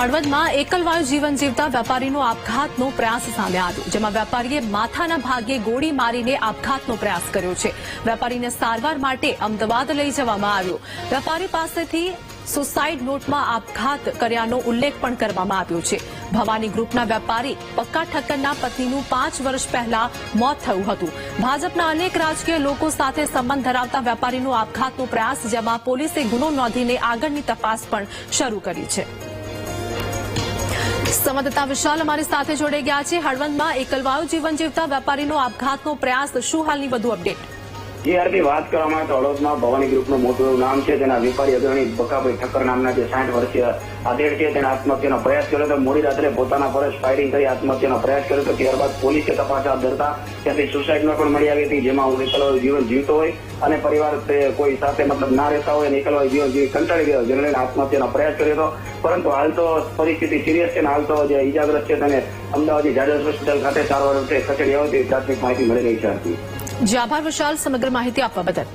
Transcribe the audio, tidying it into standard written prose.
હળવદમાં એકલવાયુ જીવન જીવતા વેપારીનો આપઘાતનો પ્રયાસ સામે આવ્યો, જેમાં વેપારીએ માથાના ભાગે ગોળી મારીને આપઘાતનો પ્રયાસ કર્યો છે। વેપારીને સારવાર માટે અમદાવાદ લઈ જવામાં આવ્યો। વેપારી પાસેથી સુસાઇડ નોટમાં આપઘાત કર્યાનો ઉલ્લેખ પણ કરવામાં આવ્યો છે। ભવાની ગ્રુપના વેપારી પક્કા ઠક્કરના પત્નીનું 5 વર્ષ પહેલા મોત થયું હતું। ભાજપના અનેક રાજકીય લોકો સાથે સંબંધ ધરાવતા વેપારીનો આપઘાતનો પ્રયાસ, જેમાં પોલીસે ગુનો નોંધીને આગળની તપાસ પણ શરૂ કરી છે। સંવાદદાતા વિશાલ અમારી સાથે જોડાઈ ગયા છે। હળવદમાં એકલવાયુ જીવન જીવતા વેપારીનો આપઘાતનો પ્રયાસ, શું હાલની વધુ અપડેટ? જીઆરપી વાત કરવામાં આવે તો હળવદમાં ભવાની ગ્રુપનું મોટું એવું નામ છે। તેના વેપારી અગ્રણી બકાભાઈ ઠક્કર નામના જે 60 વર્ષીય આધેડ છે, તેને આત્મહત્યાનો પ્રયાસ કર્યો હતો। મોડી રાત્રે પોતાના પર જ ફાયરિંગ કરી આત્મહત્યાનો પ્રયાસ કર્યો હતો। ત્યારબાદ પોલીસે તપાસ હાથ ધરતા ત્યાંથી સુસાઇડમાં પણ મળી આવી હતી, જેમાં હું એકલવાયુ જીવન જીવતો હોય અને પરિવાર કોઈ સાથે ના રહેતા હોય અને એકલવાયુ જીવન જીવી કંટાળી ગયો, જેને લઈને આત્મહત્યાનો પ્રયાસ કર્યો હતો। પરંતુ હાલ તો પરિસ્થિતિ સિરિયસ છે અને હાલ તો જે ઈજાગ્રસ્ત છે તેને અમદાવાદની જાડેજા હોસ્પિટલ ખાતે સારવાર ખસેડી હતી, પ્રાથમિક માહિતી મળી રહી છે। જી આભાર વિશાલ, સમગ્ર માહિતી આપવા બદલ।